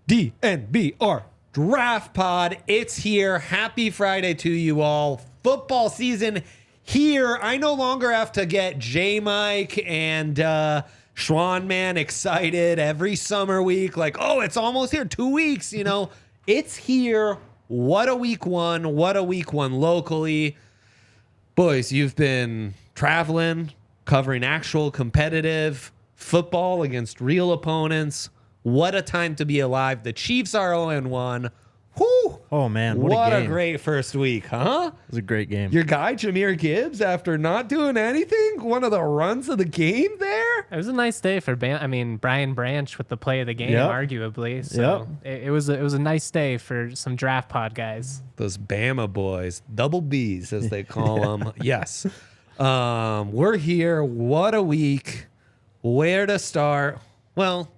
DNVR Draft Pod. It's here. Happy Friday to you all. Football season here. I no longer have to get J-Mike and Schwan Man excited every summer week. Like, oh, it's almost here. 2 weeks, you know. It's here. What a week one. What a week one locally. Boys, you've been traveling, covering actual competitive football against real opponents. What a time to be alive. The Chiefs are 0-1. Whew. Oh, man. What a great first week, huh? It was a great game. Your guy, Jahmyr Gibbs, after not doing anything, one of the runs of the game there. It was a nice day for Brian Branch with the play of the game, arguably. So it was a nice day for some draft pod guys. Those Bama boys, double Bs as they call them. Yes. We're here. What a week. Where to start? Well,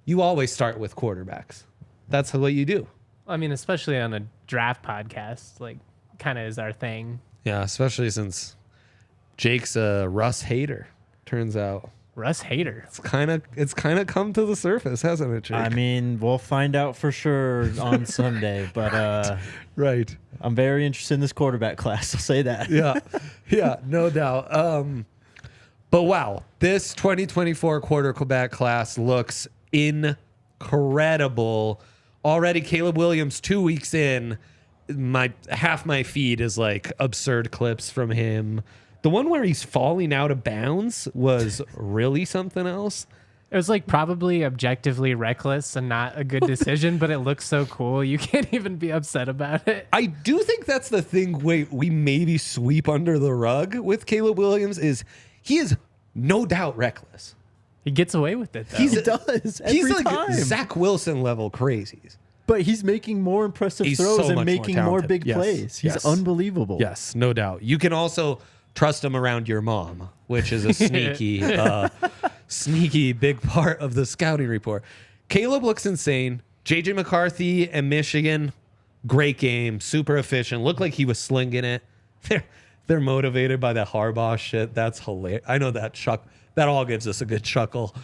you always start with quarterbacks. That's what you do. I mean, especially on a draft podcast, like, kind of is our thing. Yeah, especially since Jake's a Russ hater, turns out. Russ hater? It's kind of come to the surface, hasn't it, Jake? I mean, we'll find out for sure on Sunday, but right. I'm very interested in this quarterback class. I'll say that. Yeah, no doubt. But wow, this 2024 quarterback class looks incredible. Already Caleb Williams 2 weeks in, half my feed is like absurd clips from him. The one where he's falling out of bounds was really something else. It was like probably objectively reckless and not a good decision, but it looks so cool. You can't even be upset about it. I do think that's the thing we maybe sweep under the rug with Caleb Williams is he is no doubt reckless. He gets away with it, though. He does. He's every like time. Zach Wilson level crazies. But he's making more impressive throws and making more big Yes. plays. He's Yes. unbelievable. Yes, no doubt. You can also trust him around your mom, which is a sneaky big part of the scouting report. Caleb looks insane. JJ McCarthy and Michigan, great game, super efficient. Looked like he was slinging it. They're motivated by that Harbaugh shit. That's hilarious. I know that all gives us a good chuckle.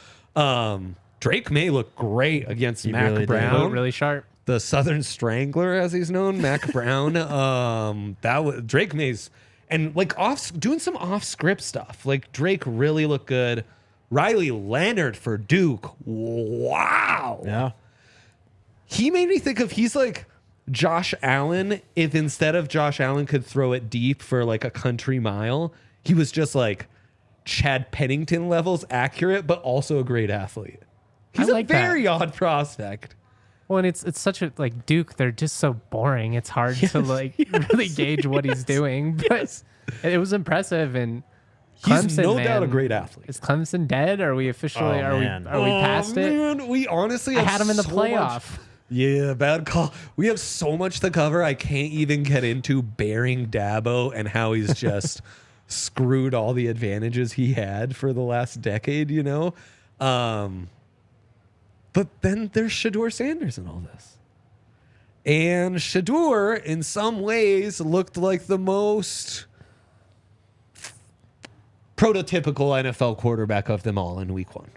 Drake Maye looked great against Mac really Brown. He looked really sharp. The Southern Strangler, as he's known, Mac Brown. That was Drake Maye's and like doing some off script stuff. Like Drake really looked good. Riley Leonard for Duke. Wow. Yeah. He made me think of he's like Josh Allen. If instead of Josh Allen could throw it deep for like a country mile, he was just like Chad Pennington levels accurate, but also a great athlete. He's like a very odd prospect. Well, and it's such a, like, Duke, they're just so boring. It's hard to, like, really gauge what he's doing. But it was impressive. And He's Clemson, no man, doubt a great athlete. Is Clemson dead? Are we officially, are we past it? Man, we honestly I have had him in the so playoff. much- Yeah, bad call. We have so much to cover. I can't even get into bearing Dabo and how he's just screwed all the advantages he had for the last decade, you know? But then there's Shedeur Sanders in all this. And Shedeur, in some ways, looked like the most prototypical NFL quarterback of them all in week one.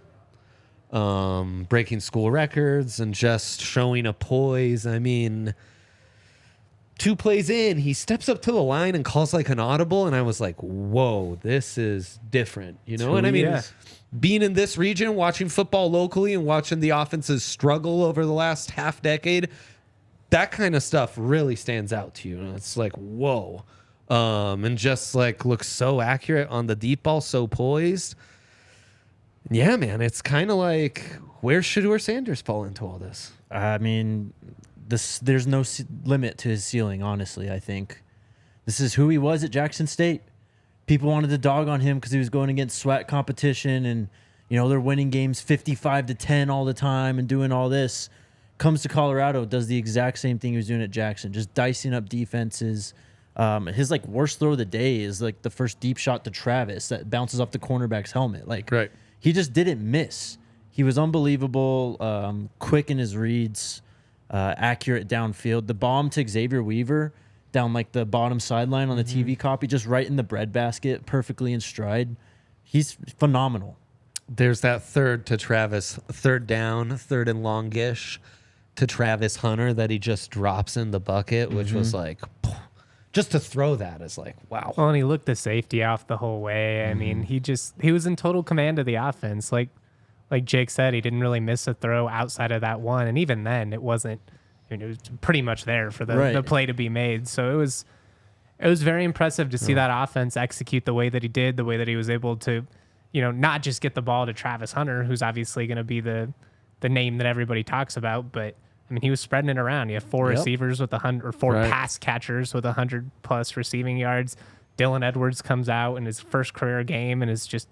Breaking school records and just showing a poise. I mean, 2 plays in, he steps up to the line and calls like an audible, and I was like, whoa, this is different, you know? And I mean, being in this region, watching football locally and watching the offenses struggle over the last half decade, that kind of stuff really stands out to you. And it's like, whoa. And just like looks so accurate on the deep ball, so poised. Yeah, man, it's kind of like, where's Shedeur Sanders fall into all this? I mean, there's no limit to his ceiling, honestly, I think. This is who he was at Jackson State. People wanted to dog on him because he was going against SWAT competition and, you know, they're winning games 55-10 all the time and doing all this. comes to Colorado, does the exact same thing he was doing at Jackson, just dicing up defenses. His like worst throw of the day is like the first deep shot to Travis that bounces off the cornerback's helmet. Like he just didn't miss. He was unbelievable, quick in his reads, accurate downfield. The bomb to Xavier Weaver down like the bottom sideline on the TV copy, just right in the breadbasket, perfectly in stride. He's phenomenal. There's that third to Travis, third down, third and longish to Travis Hunter that he just drops in the bucket, which was like, just to throw that is like, wow. Well, and he looked the safety off the whole way. I mean, he was in total command of the offense. Like Jake said, he didn't really miss a throw outside of that one. And even then, it wasn't, I mean, it was pretty much there for the play to be made. So it was very impressive to see that offense execute the way that he did, the way that he was able to, not just get the ball to Travis Hunter, who's obviously going to be the name that everybody talks about, but I mean, he was spreading it around. You have four receivers with 100, or four pass catchers with 100+ receiving yards. Dylan Edwards comes out in his first career game and is just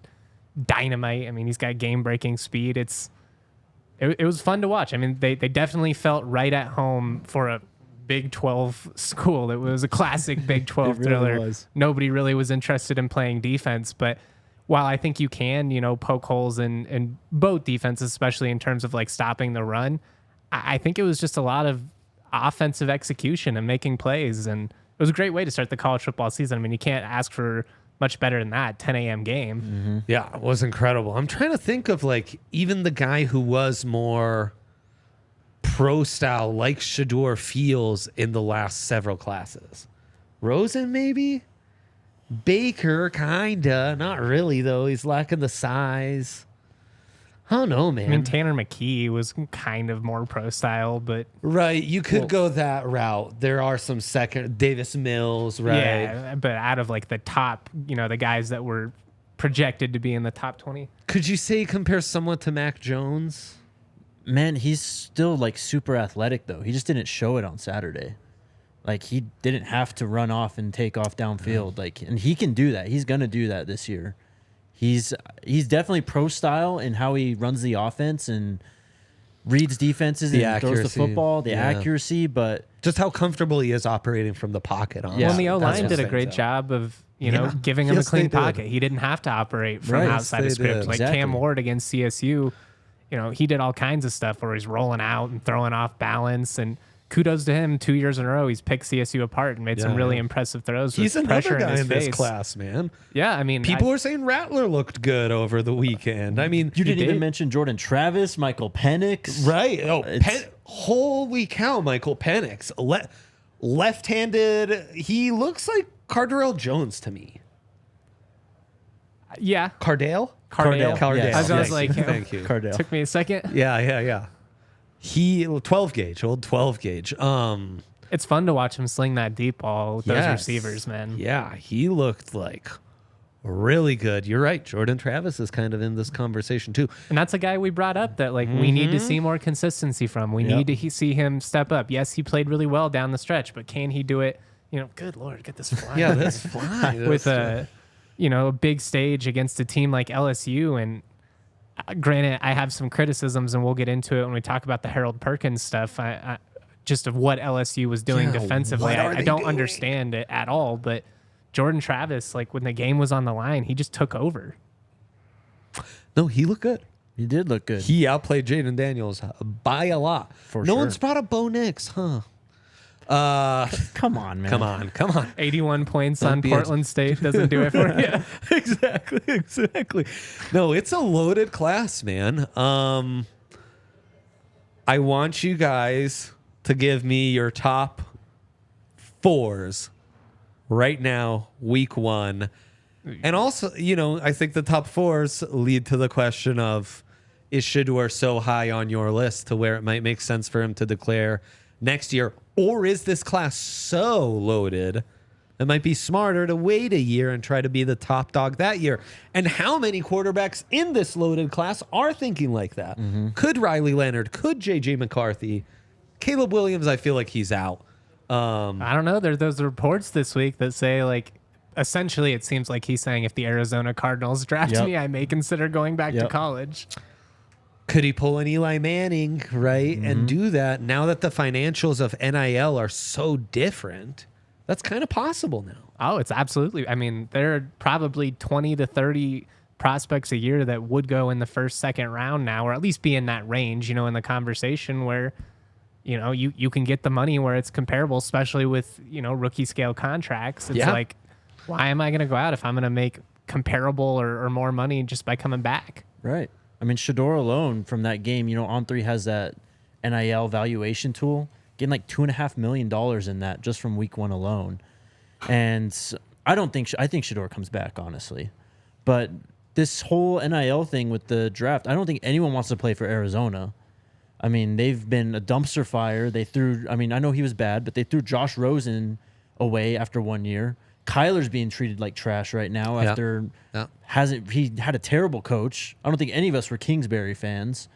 dynamite. I mean, he's got game-breaking speed. It was fun to watch. I mean, they definitely felt right at home for a Big 12 school. It was a classic Big 12 thriller. Nobody really was interested in playing defense, but while I think you can, poke holes in both defenses, especially in terms of like stopping the run, I think it was just a lot of offensive execution and making plays, and it was a great way to start the college football season. I mean, you can't ask for much better than that 10 a.m. game. Yeah, it was incredible. I'm trying to think of like even the guy who was more pro style like Shedeur feels in the last several classes. Rosen maybe? Baker kinda, not really though. He's lacking the size. I don't know, man. I mean, Tanner McKee was kind of more pro style, but right, you could go that route. There are some second Davis Mills, right? Yeah, but out of like the top, the guys that were projected to be in the top 20. Could you say he compares somewhat to Mac Jones? Man, he's still like super athletic though. He just didn't show it on Saturday. Like he didn't have to run off and take off downfield. Like, and he can do that. He's gonna do that this year. He's definitely pro style in how he runs the offense and reads defenses and throws the football, the accuracy, but just how comfortable he is operating from the pocket. Well, and the O-line did a great job of giving him a clean pocket. He didn't have to operate from outside the script. Like Cam Ward against CSU, he did all kinds of stuff where he's rolling out and throwing off balance, and kudos to him. 2 years in a row, he's picked CSU apart and made some really impressive throws. He's with another pressure guy in this face. class, man. Yeah, I mean, people were saying Rattler looked good over the weekend. I mean, you didn't even mention Jordan Travis, Michael Penix. Right. Oh, holy cow, Michael Penix. Left-handed. He looks like Cardale Jones to me. Yeah. Cardale. Yes. I was like, thank you. Cardale. Took me a second. Yeah. He 12 gauge, old 12 gauge. It's fun to watch him sling that deep ball with those receivers, man. Yeah, he looked like really good. You're right. Jordan Travis is kind of in this conversation too. And that's a guy we brought up that we need to see more consistency from. We need to see him step up. Yes, he played really well down the stretch, but can he do it? Good Lord, get this fly. Yeah, that's fly. With a big stage against a team like LSU. And granted, I have some criticisms, and we'll get into it when we talk about the Harold Perkins stuff. I just of what LSU was doing defensively. I don't understand it at all. But Jordan Travis, like when the game was on the line, he just took over. No, he looked good. He did look good. He outplayed Jaden Daniels by a lot. No one's brought up Bo Nix, huh? Come on, man. Come on. 81 points on Portland State doesn't do it for you. Exactly. No, it's a loaded class, man. I want you guys to give me your top fours right now, week one. And also, I think the top fours lead to the question of, is Shedeur so high on your list to where it might make sense for him to declare next year? Or is this class so loaded it might be smarter to wait a year and try to be the top dog that year? And how many quarterbacks in this loaded class are thinking like that? Could Riley Leonard, could J.J. McCarthy, Caleb Williams, I feel like he's out. I don't know. There's those reports this week that say, like, essentially it seems like he's saying if the Arizona Cardinals draft me, I may consider going back to college. Could he pull an Eli Manning, right, and do that? Now that the financials of NIL are so different, that's kind of possible now. Oh, it's absolutely. I mean, there are probably 20 to 30 prospects a year that would go in the first, second round now, or at least be in that range, in the conversation where, you can get the money where it's comparable, especially with, rookie scale contracts. It's like, why am I going to go out if I'm going to make comparable or more money just by coming back? Right. I mean, Shedeur alone from that game, On3 has that NIL valuation tool, getting like $2.5 million in that just from week 1 alone. And I think Shedeur comes back, honestly. But this whole NIL thing with the draft, I don't think anyone wants to play for Arizona. I mean, they've been a dumpster fire. I know he was bad, but they threw Josh Rosen away after 1 year. Kyler's being treated like trash right now after he had a terrible coach. I don't think any of us were Kingsbury fans,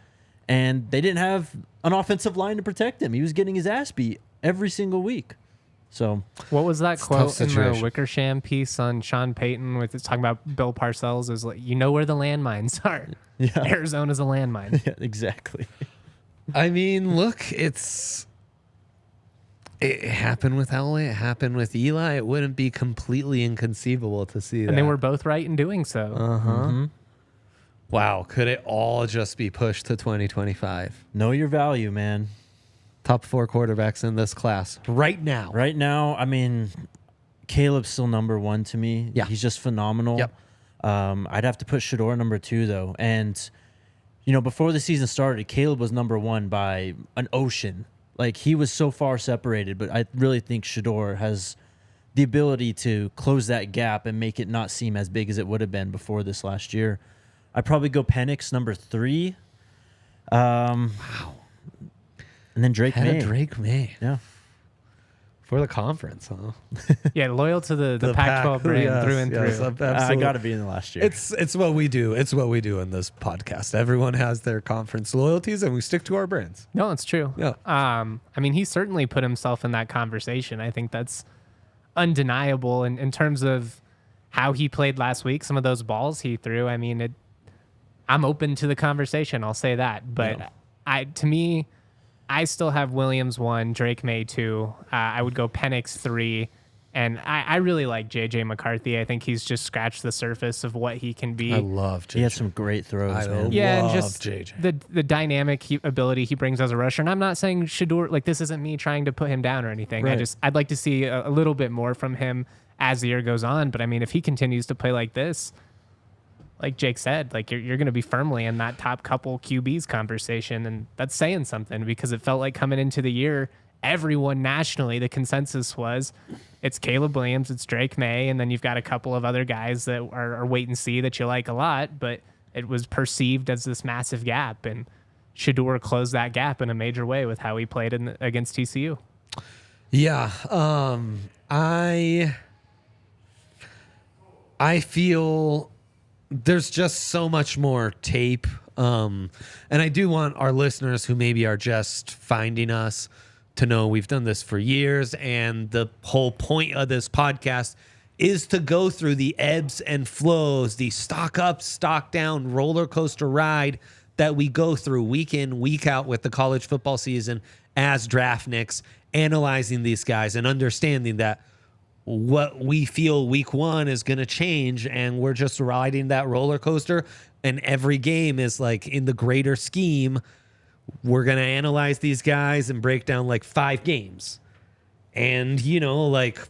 and they didn't have an offensive line to protect him. He was getting his ass beat every single week. So what was that quote in the Wickersham piece on Sean Payton with talking about Bill Parcells? Is like, where the landmines are. Yeah. Arizona's a landmine. Yeah, exactly. I mean, look, it happened with Elway. It happened with Eli. It wouldn't be completely inconceivable to see that. And they were both right in doing so. Uh-huh. Wow. Could it all just be pushed to 2025? Know your value, man. Top 4 quarterbacks in this class right now. Right now, I mean, Caleb's still number 1 to me. Yeah. He's just phenomenal. Yep. I'd have to put Shedeur number 2, though. And, before the season started, Caleb was number 1 by an ocean. Like, he was so far separated, but I really think Shedeur has the ability to close that gap and make it not seem as big as it would have been before this last year. I'd probably go Penix number 3. Wow. And then Drake Maye. Drake Maye. Yeah. For the conference, huh? Yeah, loyal to the Pac-12 brand through and through. I got to be in the last year. It's what we do. It's what we do in this podcast. Everyone has their conference loyalties, and we stick to our brands. No, it's true. Yeah. I mean, he certainly put himself in that conversation. I think that's undeniable in terms of how he played last week. Some of those balls he threw. I mean, I'm open to the conversation. I'll say that. But to me, I still have Williams 1, Drake Maye 2. I would go Penix 3. And I really like J.J. McCarthy. I think he's just scratched the surface of what he can be. I love J.J. He had some great throws, man. And just the dynamic ability he brings as a rusher. And I'm not saying Shedeur, like, this isn't me trying to put him down or anything. Right. I'd like to see a little bit more from him as the year goes on. But I mean, if he continues to play like this, like Jake said, like you're going to be firmly in that top couple QBs conversation. And that's saying something, because it felt like coming into the year, everyone nationally, the consensus was it's Caleb Williams, it's Drake Maye, and then you've got a couple of other guys that are wait and see that you like a lot, but it was perceived as this massive gap. And Shedeur closed that gap in a major way with how he played against TCU. Yeah. I feel there's just so much more tape. And I do want our listeners who maybe are just finding us to know we've done this for years. And the whole point of this podcast is to go through the ebbs and flows, the stock up, stock down roller coaster ride that we go through week in, week out with the college football season as draftniks, analyzing these guys and understanding that what we feel week 1 is going to change, and we're just riding that roller coaster, and every game is like in the greater scheme. We're going to analyze these guys and break down like 5 games. And, like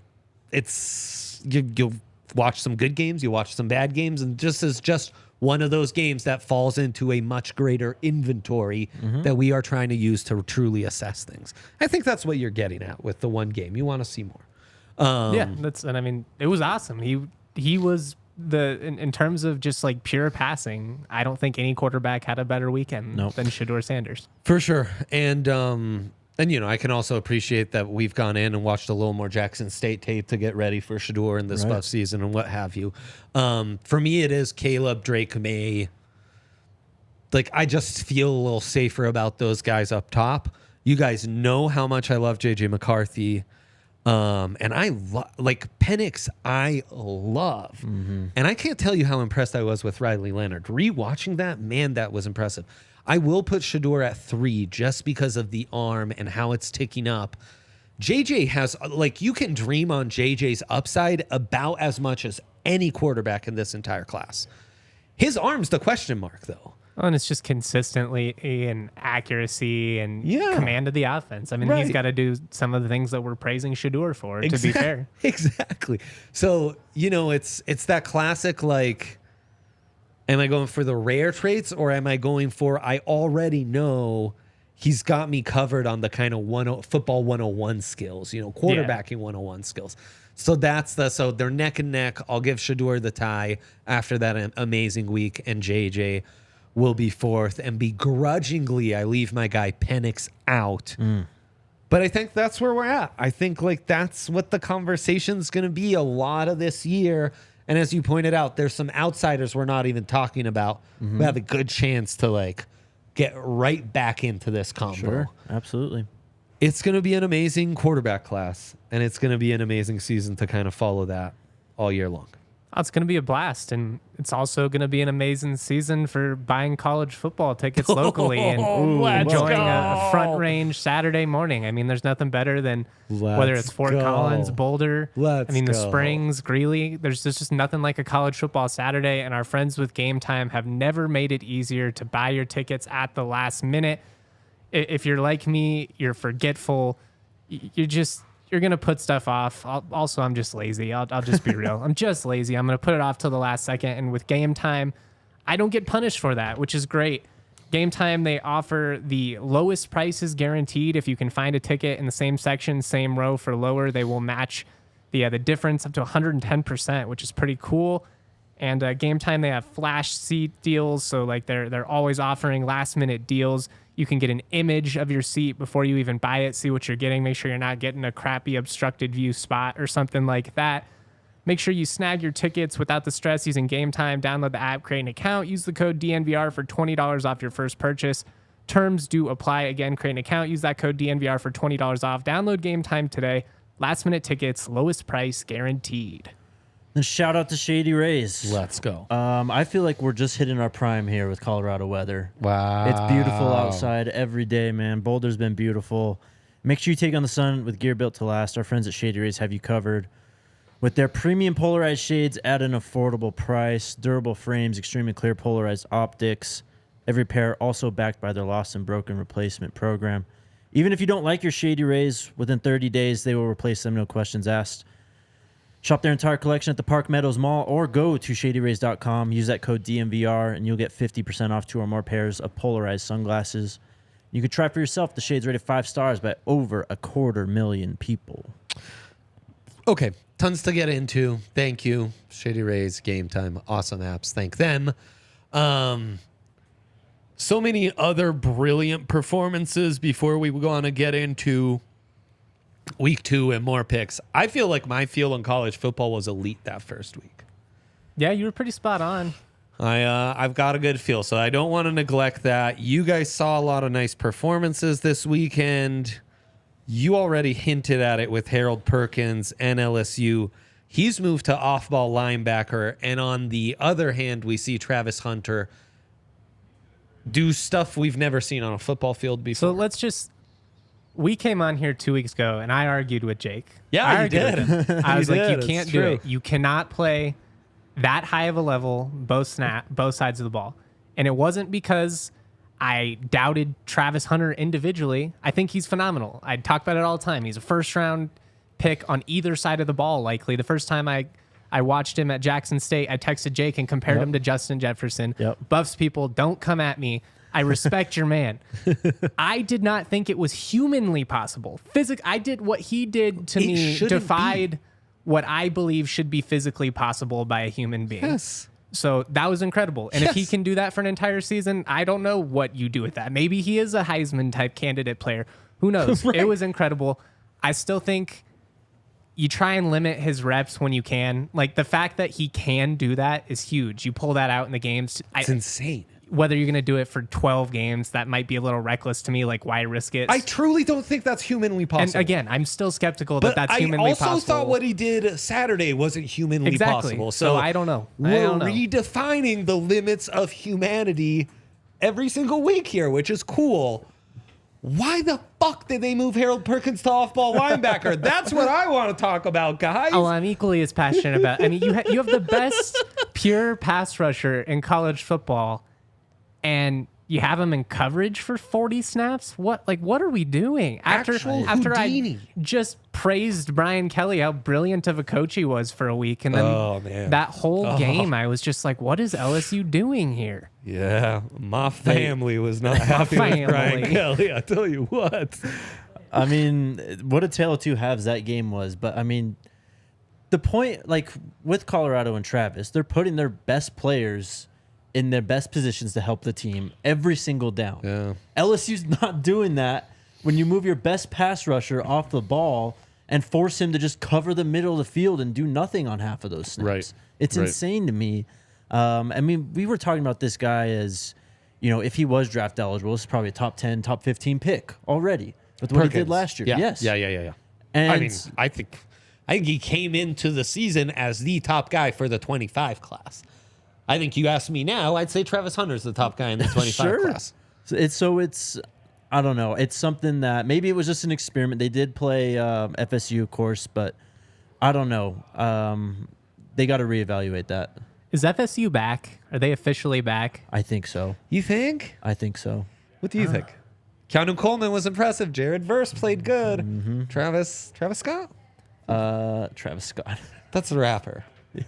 you'll watch some good games, you watch some bad games, and this is just one of those games that falls into a much greater inventory that we are trying to use to truly assess things. I think that's what you're getting at with the one game. You want to see more. And I mean, it was awesome. He was in terms of just like pure passing, I don't think any quarterback had a better weekend than Shedeur Sanders. For sure. And I can also appreciate that we've gone in and watched a little more Jackson State tape to get ready for Shedeur in this buff season and what have you. For me, it is Caleb, Drake Maye. Like, I just feel a little safer about those guys up top. You guys know how much I love J.J. McCarthy. And I like Penix, I love. And I can't tell you how impressed I was with Riley Leonard. Rewatching that, man, that was impressive. I will put Shedeur at 3 just because of the arm and how it's ticking up. JJ has, like, you can dream on JJ's upside about as much as any quarterback in this entire class. His arm's the question mark, though. Oh, and it's just consistently in accuracy and command of the offense. I mean, he's got to do some of the things that we're praising Shedeur for, to be fair. Exactly. So, you know, it's that classic, like, am I going for the rare traits or am I going for, I already know he's got me covered on the kind of football 101 skills, you know, quarterbacking 101 skills. So so they're neck and neck. I'll give Shedeur the tie after that amazing week, and JJ will be 4th, and begrudgingly I leave my guy Penix out. But I think that's where we're at. I think, like, that's what the conversation's going to be a lot of this year. And as you pointed out, there's some outsiders we're not even talking about who have a good chance to, like, get right back into this combo. Sure, absolutely. It's going to be an amazing quarterback class, and it's going to be an amazing season to kind of follow that all year long. Oh, it's going to be a blast, and it's also going to be an amazing season for buying college football tickets locally and enjoying a front range Saturday morning. I mean, there's nothing better than whether it's Fort Collins, Boulder, the Springs, Greeley. There's just nothing like a college football Saturday, and our friends with Game Time have never made it easier to buy your tickets at the last minute. If you're like me, you're forgetful. You're going to put stuff off. I'm just lazy. I'll just be real. I'm just lazy. I'm going to put it off till the last second. And with Game Time, I don't get punished for that, which is great. Game Time, they offer the lowest prices guaranteed. If you can find a ticket in the same section, same row for lower, they will match the difference up to 110%, which is pretty cool. And Game Time, they have flash seat deals. So, like, they're always offering last minute deals. You can get an image of your seat before you even buy it, see what you're getting. Make sure you're not getting a crappy obstructed view spot or something like that. Make sure you snag your tickets without the stress using Game Time. Download the app, create an account, use the code DNVR for $20 off your first purchase. Terms do apply. Again, create an account, use that code DNVR for $20 off. Download Game Time today. Last minute tickets, lowest price guaranteed. And shout out to Shady Rays. Let's go. I feel like we're just hitting our prime here with Colorado weather. Wow. It's beautiful outside every day, man. Boulder's been beautiful. Make sure you take on the sun with gear built to last. Our friends at Shady Rays have you covered with their premium polarized shades at an affordable price, durable frames, extremely clear polarized optics. Every pair also backed by their lost and broken replacement program. Even if you don't like your Shady Rays, within 30 days, they will replace them, no questions asked. Shop their entire collection at the Park Meadows Mall or go to shadyrays.com. Use that code DNVR and you'll get 50% off 2 or more pairs of polarized sunglasses. You can try for yourself. The shade's rated 5 stars by over 250,000 people. Okay, tons to get into. Thank you, Shady Rays, Game Time, awesome apps. Thank them. So many other brilliant performances before we go on to get into week 2 and more picks. I feel like my feel on college football was elite that first week. Yeah, you were pretty spot on. I've got a good feel, so I don't want to neglect that. You guys saw a lot of nice performances this weekend. You already hinted at it with Harold Perkins and LSU. He's moved to off-ball linebacker, and on the other hand, we see Travis Hunter do stuff we've never seen on a football field before. So we came on here 2 weeks ago, and I argued with Jake. Yeah, you did. I was like, you can't do it. You cannot play that high of a level, both sides of the ball. And it wasn't because I doubted Travis Hunter individually. I think he's phenomenal. I talk about it all the time. He's a first-round pick on either side of the ball, likely. The first time I watched him at Jackson State, I texted Jake and compared him to Justin Jefferson. Buffs people, don't come at me. I respect your man. I did not think it was humanly possible. I did what he did to me, defied what I believe should be physically possible by a human being. Yes. So that was incredible. And if he can do that for an entire season, I don't know what you do with that. Maybe he is a Heisman type candidate player. Who knows? Right. It was incredible. I still think you try and limit his reps when you can. Like, the fact that he can do that is huge. You pull that out in the games. It's insane. Whether you're going to do it for 12 games, that might be a little reckless to me. Like, why risk it? I truly don't think that's humanly possible. And again, I'm still skeptical that that's humanly possible. I also thought what he did Saturday wasn't humanly possible. So I don't know. We're redefining the limits of humanity every single week here, which is cool. Why the fuck did they move Harold Perkins to off-ball linebacker? That's what I want to talk about, guys. Oh, I'm equally as passionate about. I mean, you have the best pure pass rusher in college football, and you have him in coverage for 40 snaps. What are we doing? After I just praised Brian Kelly, how brilliant of a coach he was for a week, and then that whole game, I was just like, what is LSU doing here? Yeah, my family was not happy with Brian Kelly. I tell you what. I mean, what a tale of two halves that game was. But I mean, the point, like with Colorado and Travis, they're putting their best players in their best positions to help the team every single down. Yeah. LSU's not doing that when you move your best pass rusher off the ball and force him to just cover the middle of the field and do nothing on half of those snaps. Right. It's insane to me. I mean, we were talking about this guy as, you know, if he was draft eligible, this is probably a top 10, top 15 pick already with what he did last year. Yeah. Yes. Yeah. And I mean, I think he came into the season as the top guy for the 25 class. I think you ask me now, I'd say Travis Hunter's the top guy in the 25 class. It's I don't know. It's something that maybe it was just an experiment. They did play FSU, of course, but I don't know. They got to reevaluate that. Is FSU back? Are they officially back? I think so. You think? I think so. What do you think? Keanu Coleman was impressive. Jared Verse played good. Mm-hmm. Travis Scott? Travis Scott. That's the rapper. Yeah.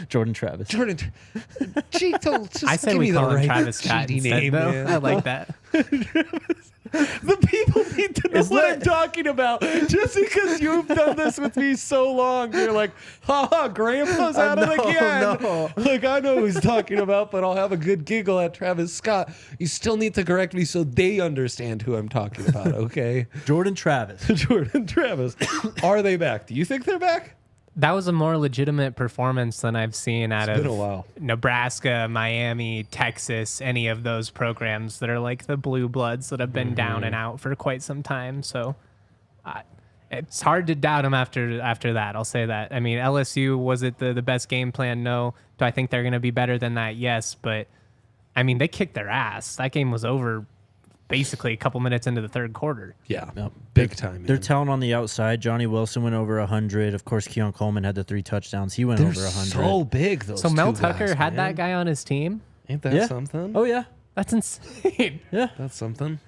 Jordan Travis. Gee, just I said give we me the call him right Travis Scott GD instead, name, though. man. I like that. The people need to know what I'm talking about. Just because you've done this with me so long, you're like, ha, Grandpa's at it again. No. Look, I know who he's talking about, but I'll have a good giggle at Travis Scott. You still need to correct me so they understand who I'm talking about, okay? Jordan Travis. Jordan Travis. Are they back? Do you think they're back? That was a more legitimate performance than I've seen out It's of been a while. Nebraska, Miami, Texas, any of those programs that are like the blue bloods that have been down and out for quite some time. So it's hard to doubt them after that. I'll say that. I mean, LSU, was it the best game plan? No. Do I think they're going to be better than that? Yes. But, I mean, they kicked their ass. That game was over basically a couple minutes into the third quarter. Yeah. Yep. Big time. Their talent on the outside. Johnny Wilson went over 100. Of course, Keon Coleman had the 3 touchdowns. He went over 100. So big, those So Mel two Tucker guys, had man. that guy on his team? Ain't that something? Oh, yeah. That's insane. Yeah. That's something.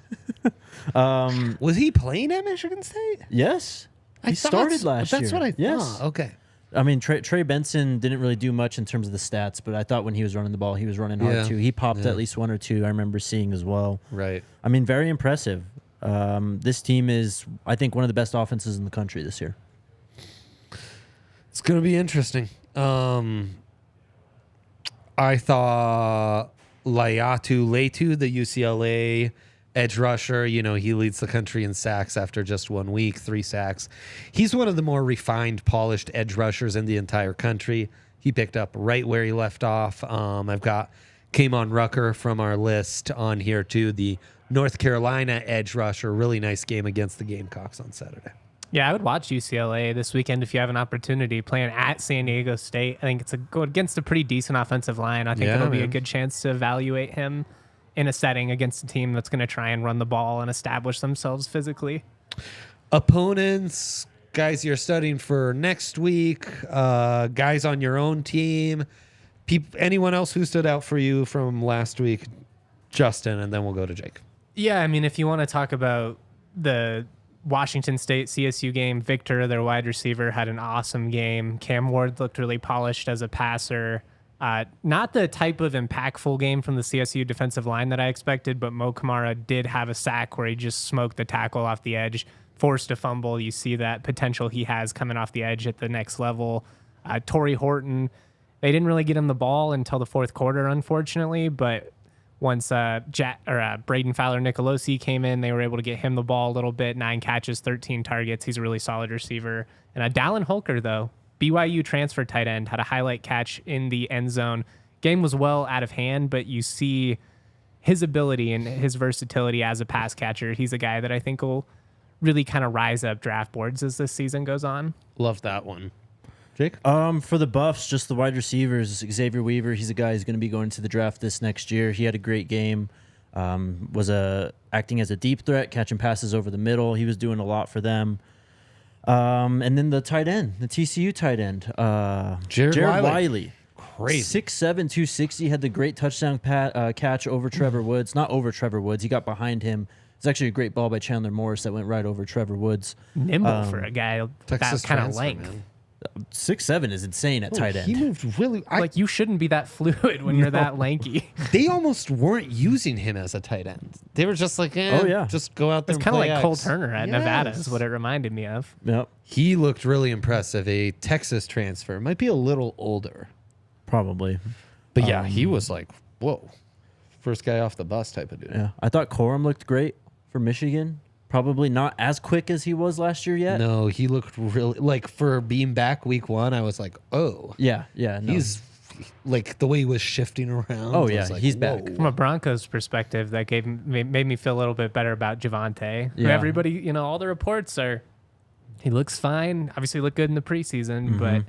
Was he playing at Michigan State? Yes. He started last year. That's what I thought. Yes. Okay. I mean, Trey Benson didn't really do much in terms of the stats, but I thought when he was running the ball, he was running hard too. He popped at least 1 or 2 I remember seeing as well. Right. I mean, very impressive. This team is, I think, one of the best offenses in the country this year. It's going to be interesting. I thought Laiatu Leitu, the UCLA edge rusher, you know, he leads the country in sacks after just 1 week, 3 sacks. He's one of the more refined, polished edge rushers in the entire country. He picked up right where he left off. I've got Kamon Rucker from our list on here too, the North Carolina edge rusher. Really nice game against the Gamecocks on Saturday. Yeah, I would watch UCLA this weekend if you have an opportunity playing at San Diego State. I think it's go against a pretty decent offensive line. I think it'll be a good chance to evaluate him in a setting against a team that's going to try and run the ball and establish themselves physically. Opponents, guys you're studying for next week, guys on your own team, anyone else who stood out for you from last week? Justin, and then we'll go to Jake. Yeah, I mean, if you want to talk about the Washington State CSU game, Victor, their wide receiver, had an awesome game. Cam Ward looked really polished as a passer. Not the type of impactful game from the CSU defensive line that I expected, but Mo Kamara did have a sack where he just smoked the tackle off the edge, forced a fumble. You see that potential he has coming off the edge at the next level. Torrey Horton, they didn't really get him the ball until the fourth quarter, unfortunately, but once Braden Fowler-Nicolosi came in, they were able to get him the ball a little bit. 9 catches, 13 targets. He's a really solid receiver. And Dallin Holker, though, BYU transfer tight end, had a highlight catch in the end zone. Game was well out of hand, but you see his ability and his versatility as a pass catcher. He's a guy that I think will really kind of rise up draft boards as this season goes on. Love that one. Jake? For the Buffs, just the wide receivers, Xavier Weaver, he's a guy who's going to be going to the draft this next year. He had a great game. Was acting as a deep threat, catching passes over the middle. He was doing a lot for them. And then the tight end, the TCU tight end, Jared Wiley. Crazy. 6'7", 260, had the great touchdown catch over Trevor Woods. Not over Trevor Woods. He got behind him. It's actually a great ball by Chandler Morris that went right over Trevor Woods. Nimble for a guy that kind of length. Man. 6'7" is insane at tight end. He moved really. Like, you shouldn't be that fluid when you're that lanky. They almost weren't using him as a tight end. They were just like, just go out there. It's kind of like Cole Turner at Nevada is what it reminded me of. Yep. He looked really impressive. A Texas transfer. Might be a little older. Probably. But yeah, he was like, whoa. First guy off the bus type of dude. Yeah. I thought Corum looked great for Michigan. Probably not as quick as he was last year yet. No, he looked really, like, for being back week 1, I was like, oh. Yeah. No. He's, like, the way he was shifting around. Oh, yeah. Like, he's back. From a Broncos perspective, that made me feel a little bit better about Javonte. Yeah. Everybody, all the reports are, he looks fine. Obviously looked good in the preseason, but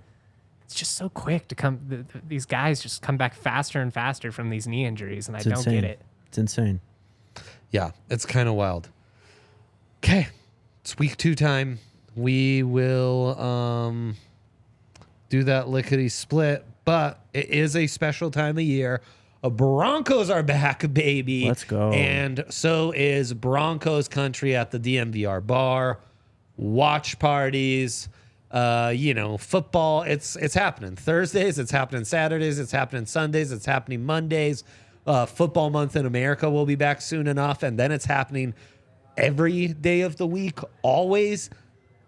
it's just so quick to come. These guys just come back faster and faster from these knee injuries, and I don't get it. It's insane. Yeah, it's kind of wild. Okay, it's week 2 time. We will do that lickety split, but it is a special time of year. Broncos are back, baby. Let's go. And so is Broncos country at the DNVR bar. Watch parties, football. It's happening Thursdays. It's happening Saturdays. It's happening Sundays. It's happening Mondays. Football month in America will be back soon enough, and then it's happening every day of the week, always.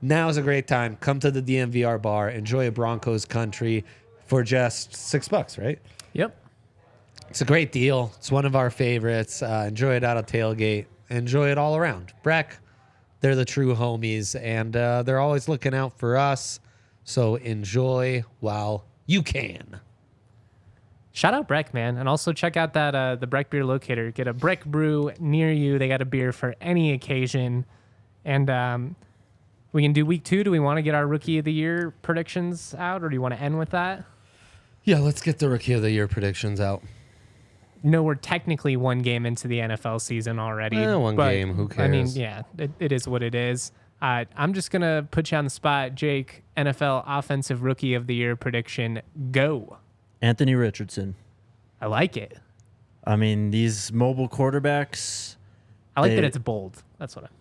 Now is a great time. Come to the DNVR bar. Enjoy a Broncos country for just $6, right? Yep. It's a great deal. It's one of our favorites. Enjoy it out of tailgate. Enjoy it all around. Breck, they're the true homies, and they're always looking out for us. So enjoy while you can. Shout out Breck, man. And also check out that the Breck Beer Locator. Get a Breck brew near you. They got a beer for any occasion. And we can do week 2. Do we want to get our Rookie of the Year predictions out, or do you want to end with that? Yeah, let's get the Rookie of the Year predictions out. No, we're technically 1 game into the NFL season already. One game, who cares? I mean, yeah, it is what it is. I'm just going to put you on the spot. Jake, NFL Offensive Rookie of the Year prediction, go. Anthony Richardson. I like it. I mean, these mobile quarterbacks. I like that it's bold. That's what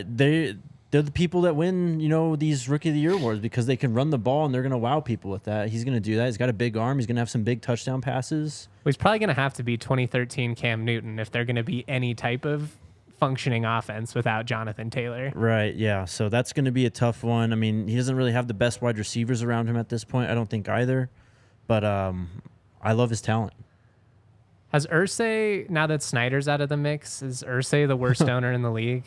they're the people that win, these Rookie of the Year awards because they can run the ball and they're going to wow people with that. He's going to do that. He's got a big arm. He's going to have some big touchdown passes. Well, he's probably going to have to be 2013 Cam Newton if they're going to be any type of functioning offense without Jonathan Taylor. Right, yeah. So that's going to be a tough one. I mean, he doesn't really have the best wide receivers around him at this point. I don't think either. But I love his talent. Has Irsay, now that Snyder's out of the mix, is Irsay the worst owner in the league?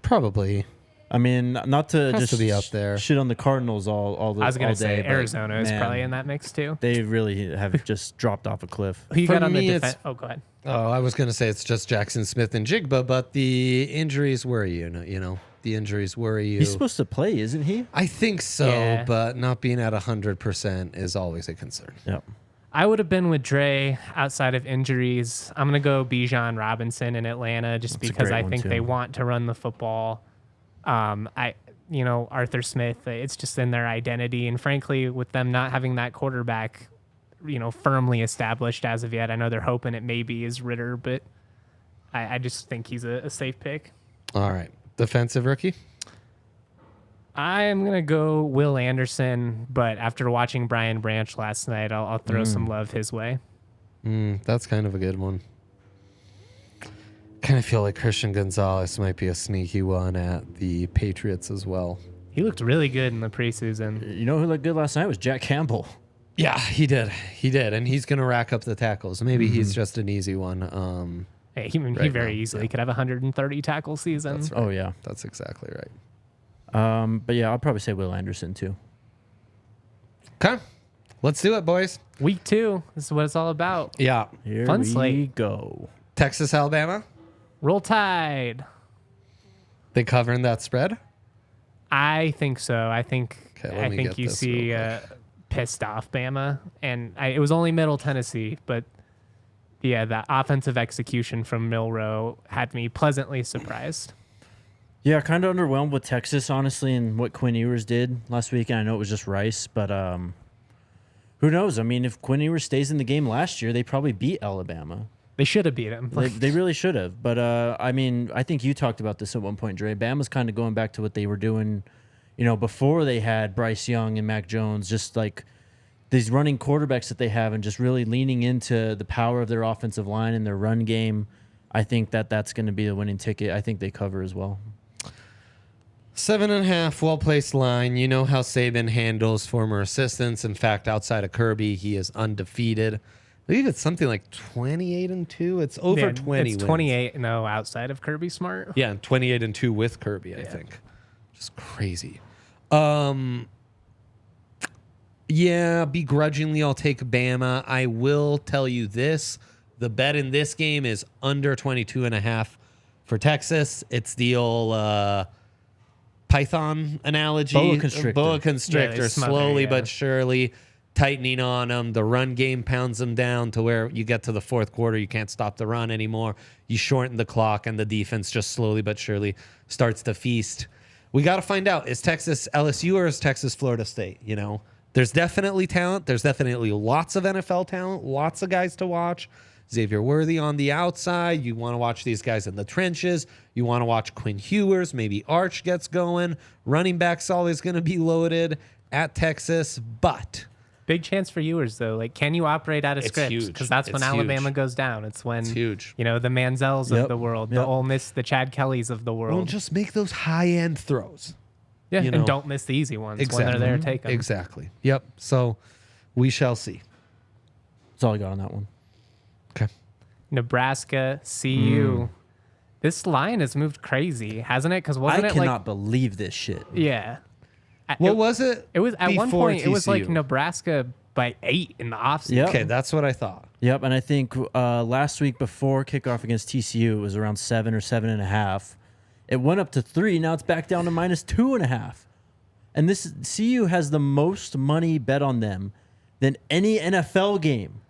Probably. I mean, not to Has just to be up there. Shit on the Cardinals all the I was going all to say day, Arizona is man, probably in that mix too. They really have just dropped off a cliff. Who you For got on the me, defense? it's- Oh, go ahead. Oh, I was going to say it's just Jackson Smith and Jigba, but the injuries worry you. The injuries worry you. He's supposed to play, isn't he? I think so, Yeah. but not being at 100% is always a concern. Yep. I would have been with Dre outside of injuries. I'm going to go Bijan Robinson in Atlanta just That's a because great I one, think too. they want to run the football. Arthur Smith, it's just in their identity. And frankly, with them not having that quarterback, firmly established as of yet, I know they're hoping it maybe is Ritter, but I just think he's a safe pick. All right. Defensive rookie? I am going to go Will Anderson, but after watching Brian Branch last night, I'll throw some love his way. That's kind of a good one. Kind of feel like Christian Gonzalez might be a sneaky one at the Patriots as well. He looked really good in the preseason. You know who looked good last night was Jack Campbell. Yeah, he did. He did. And he's going to rack up the tackles. Maybe he's just an easy one. Hey, he Right very now, easily could have 130 tackle season. That's right. Oh, yeah. That's exactly right. But yeah, I'll probably say Will Anderson, too. Okay. Let's do it, boys. Week 2, this is what it's all about. Yeah. Here Fun we slate. go. Texas, Alabama. Roll Tide. They covering that spread? I think so. I think Okay, let me get you this see real pissed off Bama, and it was only Middle Tennessee, but the offensive execution from Milroe had me pleasantly surprised. Yeah, kind of underwhelmed with Texas, honestly, and what Quinn Ewers did last week. And I know it was just Rice, but who knows? I mean, if Quinn Ewers stays in the game last year, they probably beat Alabama. They should have beat him. They really should have. But, I mean, I think you talked about this at one point, Dre. Bama's kind of going back to what they were doing, before they had Bryce Young and Mac Jones, just like these running quarterbacks that they have and just really leaning into the power of their offensive line and their run game. I think that's going to be the winning ticket. I think they cover as well. 7.5, well-placed line. You know how Saban handles former assistants. In fact, outside of Kirby, he is undefeated. I think it's something like 28-2. It's over 20 It's wins. 28-0 outside of Kirby Smart. Yeah, 28-2 with Kirby, I think. Just crazy. Yeah, begrudgingly, I'll take Bama. I will tell you this. The bet in this game is under 22.5 for Texas. It's the old Python analogy. Boa constrictor, slowly but surely tightening on them. The run game pounds them down to where you get to the fourth quarter, you can't stop the run anymore. You shorten the clock, and the defense just slowly but surely starts to feast. We got to find out, is Texas LSU or is Texas Florida State? There's definitely talent. There's definitely lots of NFL talent, lots of guys to watch. Xavier Worthy on the outside. You want to watch these guys in the trenches. You want to watch Quinn Ewers. Maybe Arch gets going. Running back's always going to be loaded at Texas, but big chance for Ewers, though. Like, can you operate out of script? Because that's when Alabama goes down. It's when it's huge. The Manziels of the world, the Ole Miss, the Chad Kellys of the world. Well, just make those high-end throws. Yeah, and don't miss the easy ones when they're there. Take them. Exactly. Yep. So we shall see. That's all I got on that one. Okay. Nebraska, CU. This line has moved crazy, hasn't it? Because I cannot believe this shit. Yeah. What was it? It was at one point. TCU? It was like Nebraska by 8 in the offseason. Yep. Okay, that's what I thought. Yep, and I think last week before kickoff against TCU, it was around 7 or 7.5. It went up to 3. Now it's back down to -2.5. And this CU has the most money bet on them than any NFL game.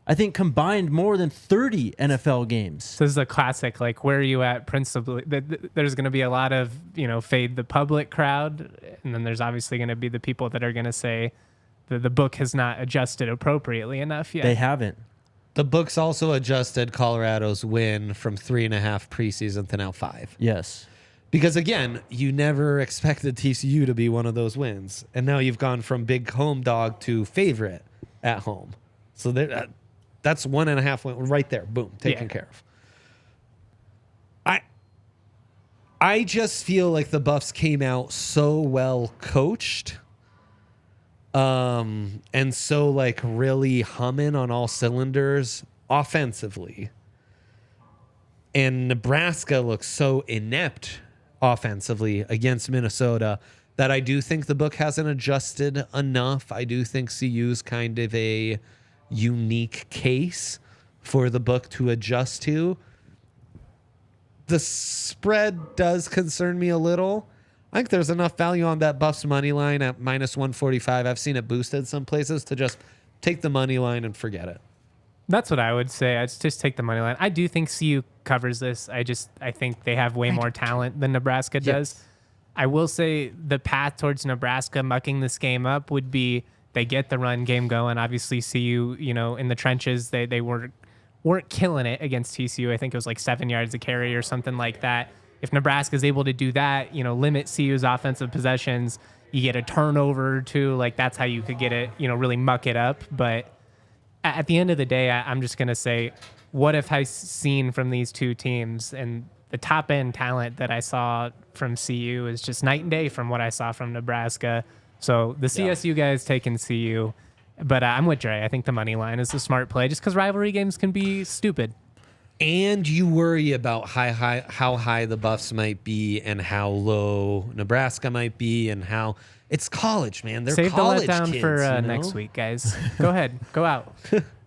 I think combined more than 30 NFL games. So this is a classic, like, where are you at principally? There's going to be a lot of, fade the public crowd. And then there's obviously going to be the people that are going to say that the book has not adjusted appropriately enough yet. They haven't. The books also adjusted Colorado's win from 3.5 preseason to now 5. Yes. Because, again, you never expected TCU to be one of those wins. And now you've gone from big home dog to favorite at home. So that's 1.5 win right there. Boom. Taken care of. I just feel like the Buffs came out so well coached. And so like really humming on all cylinders offensively. And Nebraska looks so inept offensively against Minnesota that I do think the book hasn't adjusted enough. I do think CU's kind of a unique case for the book to adjust to. The spread does concern me a little. I think there's enough value on that Buffs money line at -145. I've seen it boosted some places to just take the money line and forget it. That's what I would say. I'd just take the money line. I do think CU covers this. I think they have way more talent than Nebraska does. I will say the path towards Nebraska mucking this game up would be they get the run game going. Obviously, CU, in the trenches, they weren't killing it against TCU. I think it was like 7 yards a carry or something like that. If Nebraska is able to do that, limit CU's offensive possessions, you get a turnover or two. Like, that's how you could get it, really muck it up. But at the end of the day, I'm just going to say, what have I seen from these two teams? And the top end talent that I saw from CU is just night and day from what I saw from Nebraska. So the CSU guys taking CU. But I'm with Dre. I think the money line is a smart play just because rivalry games can be stupid. And you worry about how high the Buffs might be and how low Nebraska might be and how it's college, man. They're Save college the letdown kids, for next week, guys. Go ahead. Go out.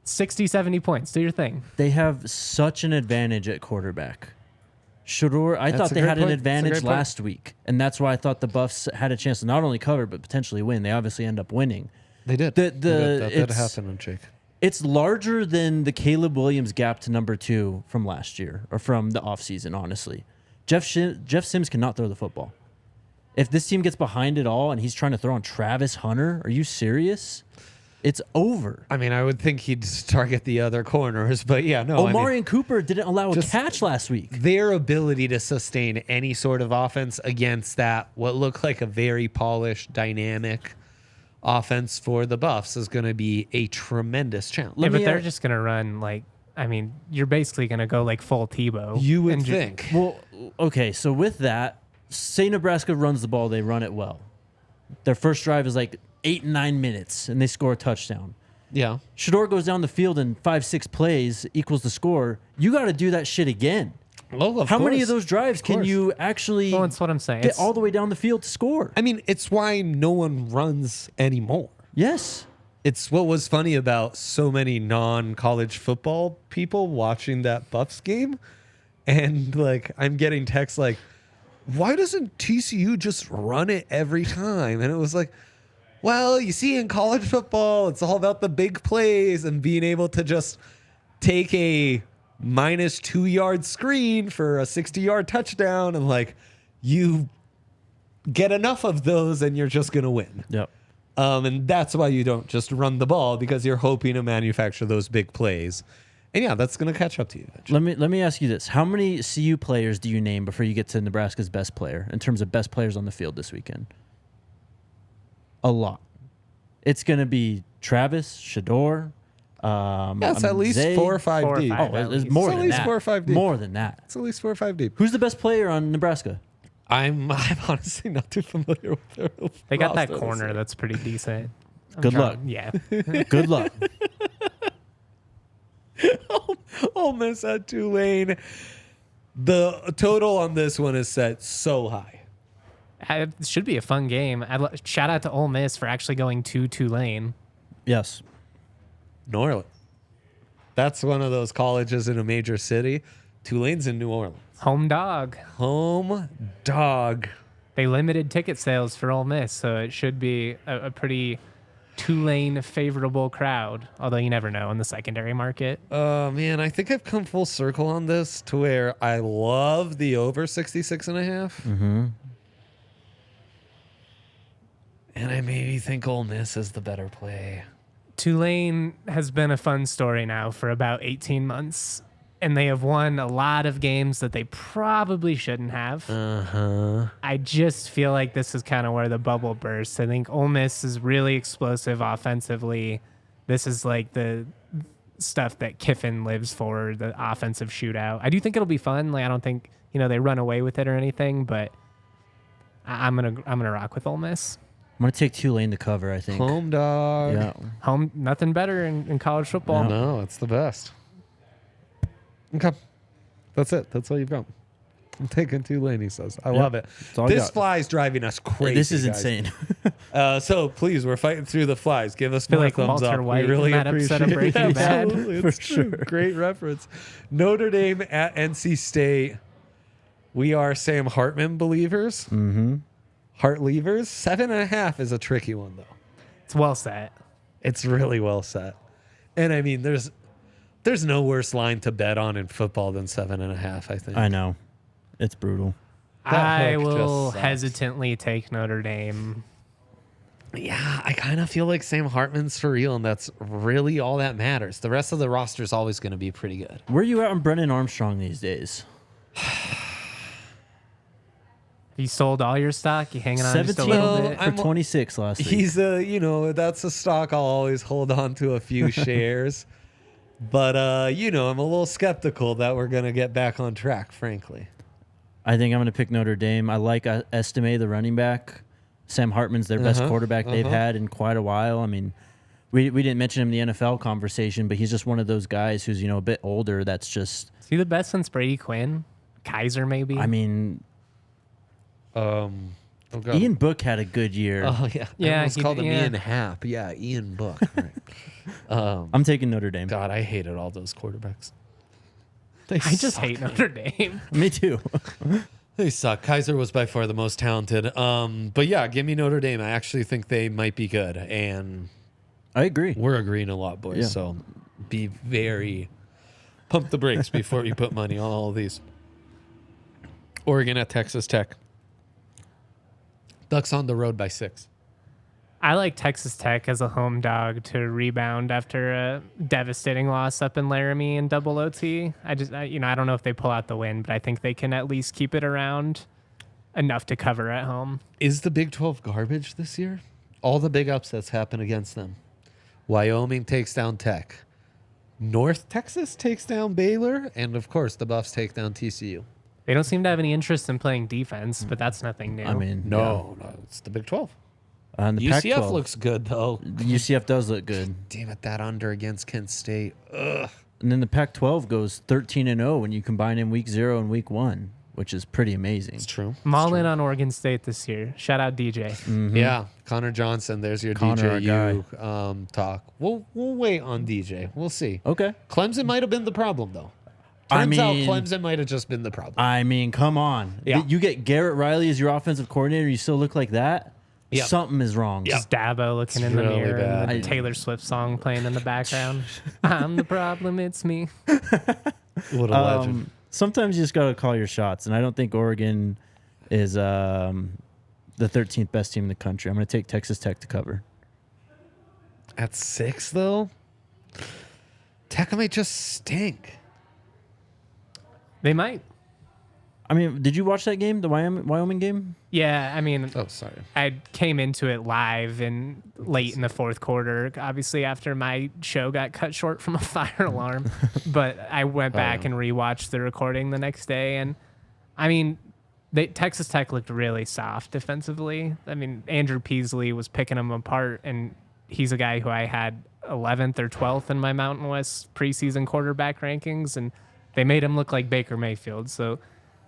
60, 70 points. Do your thing. They have such an advantage at quarterback. Shedeur, I thought they had an advantage last week, and that's why I thought the Buffs had a chance to not only cover but potentially win. They obviously end up winning. They did. That did happen, Jake. It's larger than the Caleb Williams gap to number 2 from last year or from the offseason, honestly. Jeff Sims cannot throw the football. If this team gets behind it all and he's trying to throw on Travis Hunter, are you serious? It's over. I mean, I would think he'd target the other corners, but yeah, no. Omarion Cooper didn't allow a catch last week. Their ability to sustain any sort of offense against that, what looked like a very polished, dynamic offense for the Buffs is going to be a tremendous challenge. Yeah, but they're just going to run you're basically going to go like full Tebow. You would think. Well, okay, so with that, say Nebraska runs the ball, they run it well. Their first drive is like 8 and 9 minutes, and they score a touchdown. Yeah. Shedeur goes down the field in 5-6 plays equals the score. You got to do that shit again. Well, How many of those drives can you actually that's what I'm saying. get all the way down the field to score? I mean, it's why no one runs anymore. Yes. It's what was funny about so many non-college football people watching that Buffs game. And, I'm getting texts like, why doesn't TCU just run it every time? And it was like, well, you see, in college football, it's all about the big plays and being able to just take a -2 yard screen for a 60-yard touchdown. And, you get enough of those and you're just going to win. Yep. And that's why you don't just run the ball, because you're hoping to manufacture those big plays. And yeah, that's going to catch up to you eventually. Let me ask you this. How many CU players do you name before you get to Nebraska's best player in terms of best players on the field this weekend? A lot. It's going to be Travis, Shedeur. It's at least Zay. 4 or 5 deep. It's more than that. 4 or 5 deep. More than that. It's at least 4 or 5 deep. Who's the best player on Nebraska? I'm honestly not too familiar with their They got that roster, corner that's pretty decent. Good luck. Yeah. Good luck. Ole Miss at Tulane. The total on this one is set so high. It should be a fun game. Shout out to Ole Miss for actually going to Tulane. Yes. New Orleans. That's one of those colleges in a major city. Tulane's in New Orleans. Home dog. Home dog. They limited ticket sales for Ole Miss, so it should be a pretty Tulane favorable crowd, although you never know in the secondary market. Man, I think I've come full circle on this to where I love the over 66.5. Mm-hmm. And I maybe think Ole Miss is the better play. Tulane has been a fun story now for about 18 months, and they have won a lot of games that they probably shouldn't have. I just feel like this is kind of where the bubble bursts. I think Ole Miss is really explosive offensively. This is like the stuff that Kiffin lives for, the offensive shootout. I do think it'll be fun. I don't think they run away with it or anything, but I'm gonna rock with Ole Miss. I'm going to take Tulane to cover, I think. Home dog. Yeah. Home, nothing better in college football. No, it's the best. Okay. That's it. That's all you've got. I'm taking Tulane, he says. I love it. This fly's driving us crazy. This is guys. insane. So please, we're fighting through the flies. Give us I feel more like thumbs Walter up. White We really in that appreciate episode of it. Breaking Bad. Absolutely. It's true. Great reference. Notre Dame at NC State. We are Sam Hartman believers. Mm-hmm. Heart leavers. 7.5 is a tricky one, though. It's well set. It's really well set. And I mean, there's no worse line to bet on in football than 7.5, I think. I know. It's brutal. I will hesitantly take Notre Dame. Yeah, I kind of feel like Sam Hartman's for real, and that's really all that matters. The rest of the roster is always going to be pretty good. Where are you at on Brennan Armstrong these days? You sold all your stock? You hanging on just a 17 little bit? for 26 last week. He's that's a stock I'll always hold on to a few shares. But, I'm a little skeptical that we're going to get back on track, frankly. I think I'm going to pick Notre Dame. I like Estime, the running back. Sam Hartman's their best quarterback they've had in quite a while. I mean, we didn't mention him in the NFL conversation, but he's just one of those guys who's, a bit older that's just... Is he the best since Brady Quinn? Kaiser, maybe? I mean... Ian Book had a good year. Oh, yeah. Yeah, It's called him Ian Happ. Yeah, Ian Book. Right. I'm taking Notre Dame. God, I hated all those quarterbacks. I just hate Notre Dame. Me too. They suck. Kaiser was by far the most talented. But yeah, give me Notre Dame. I actually think they might be good. And I agree. We're agreeing a lot, boys. Yeah. So be very pump the brakes before you put money on all of these. Oregon at Texas Tech. Ducks on the road by 6. I like Texas Tech as a home dog to rebound after a devastating loss up in Laramie in double OT. I don't know if they pull out the win, but I think they can at least keep it around enough to cover at home. Is the Big 12 garbage this year? All the big upsets happen against them. Wyoming takes down Tech. North Texas takes down Baylor. And, of course, the Buffs take down TCU. They don't seem to have any interest in playing defense, but that's nothing new. I mean, No, it's the Big 12. And the UCF Pac-12 looks good, though. UCF does look good. Damn it, that under against Kent State. Ugh. And then the Pac-12 goes 13-0 when you combine in week 0 and week 1, which is pretty amazing. It's true. I'm all in on Oregon State this year. Shout out DJ. Mm-hmm. Yeah, Connor Johnson. There's your Connor, our DJU talk. We'll wait on DJ. We'll see. Okay. Clemson might have been the problem, though. I Turns out mean- Clemson might have just been the problem. I mean, come on. Yeah. You get Garrett Riley as your offensive coordinator, you still look like that? Yeah. Something is wrong. Yeah. Just Dabo looking It's in the really mirror and bad. the Taylor Swift song playing in the background. I'm the problem, it's me. What a legend. Sometimes you just got to call your shots, and I don't think Oregon is the 13th best team in the country. I'm going to take Texas Tech to cover. At 6, though? Tech might just stink. They might. I mean, did you watch that game, the Wyoming game? Yeah, I mean, Oh, sorry. I came into it live and late in the fourth quarter, obviously after my show got cut short from a fire alarm. But I went back and rewatched the recording the next day. And I mean, Texas Tech looked really soft defensively. I mean, Andrew Peasley was picking them apart, and he's a guy who I had 11th or 12th in my Mountain West preseason quarterback rankings, and they made him look like Baker Mayfield. So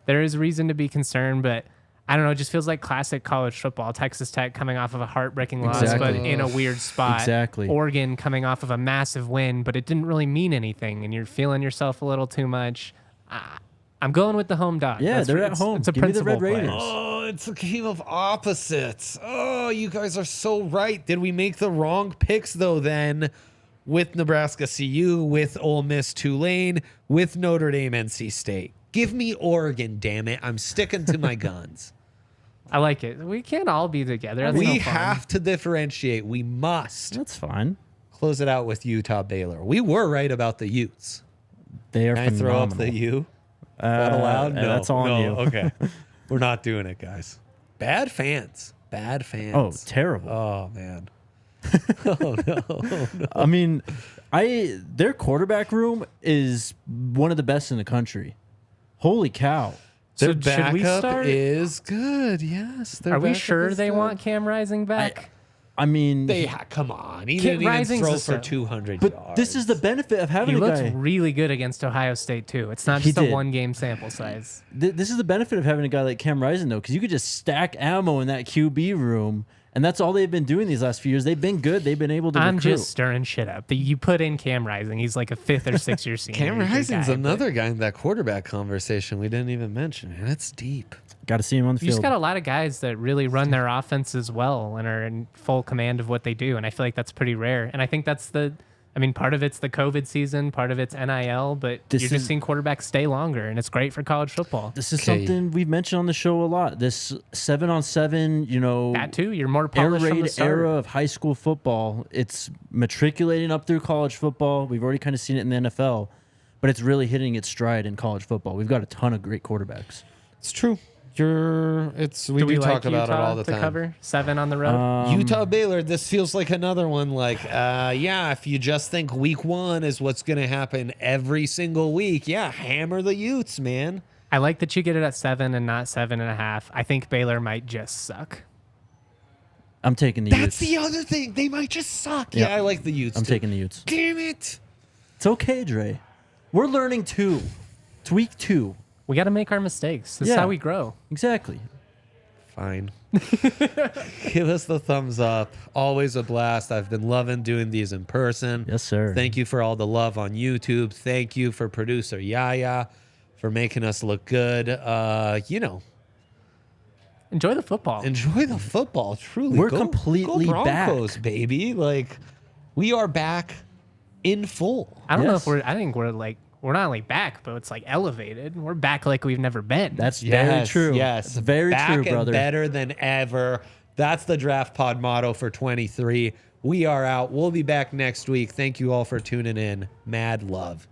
there is reason to be concerned, but I don't know. It just feels like classic college football. Texas Tech coming off of a heartbreaking loss, Exactly. but in a weird spot. Exactly. Oregon coming off of a massive win, but it didn't really mean anything, and you're feeling yourself a little too much. I'm going with the home dog. Yeah, they're at it's, home. It's a Give me the principal Red play. Raiders. Oh, it's a game of opposites. Oh, you guys are so right. Did we make the wrong picks, though, then? With Nebraska CU, with Ole Miss Tulane, with Notre Dame NC State. Give me Oregon, damn it. I'm sticking to my guns. I like it. We can't all be together. That's We no fun. have to differentiate. We must. That's fine. Close it out with Utah Baylor. We were right about the Utes. They are Can I throw phenomenal. up the U? Is that allowed? No. That's all on you. Okay. We're not doing it, guys. Bad fans. Bad fans. Oh, terrible. Oh, man. I mean, their quarterback room is one of the best in the country. Holy cow. Their So should we backup start? is good. Yes. their Are we backup sure is they good. want Cam Rising back? I mean, Come on. He Kid didn't even Rising's throw a for sub. 200 but yards. this is the benefit of having He a looked guy. really good against Ohio State, too. It's not He just a did. one-game sample size. This is the benefit of having a guy like Cam Rising, though, because you could just stack ammo in that QB room, and that's all they've been doing these last few years. They've been good. They've been able to I'm recruit. just stirring shit up. You put in Cam Rising. He's like a 5th or 6th year senior. Cam He's your Rising's guy, but another guy in that quarterback conversation we didn't even mention. And it's deep. Got to see him on the You just field. got a lot of guys that really run their offenses well and are in full command of what they do. And I feel like that's pretty rare. And I think that's part of it's the COVID season, part of it's NIL, but This you're just is- seeing quarterbacks stay longer, and it's great for college football. This is Okay. something we've mentioned on the show a lot. This 7-on-7, That too, you're more air polished from the raid start. era of high school football. It's matriculating up through college football. We've already kind of seen it in the NFL, but it's really hitting its stride in college football. We've got a ton of great quarterbacks. It's true. We Do we talk like about it Utah all the to time. cover 7 on the road? Utah Baylor, this feels like another one. Like, if you just think week 1 is what's going to happen every single week, hammer the Utes, man. I like that you get it at 7 and not 7.5. I think Baylor might just suck. I'm taking the That's Utes. the other thing. They might just suck. Yep. Yeah, I like the Utes. I'm too. taking the Utes. Damn it. It's okay, Dre. We're learning too. It's week 2. We got to make our mistakes. This is Yeah. how we grow. Exactly. Fine. Give us the thumbs up. Always a blast. I've been loving doing these in person. Yes, sir. Thank you for all the love on YouTube. Thank you for producer Yaya for making us look good. Enjoy the football. Enjoy the football. Truly, We're go completely Broncos, baby. Like We are back in full. I don't know if I think we're not only back, but it's like elevated. We're back like we've never been. That's very true. Yes. It's very back true, brother. And better than ever. That's the Draft Pod motto for 23. We are out. We'll be back next week. Thank you all for tuning in. Mad love.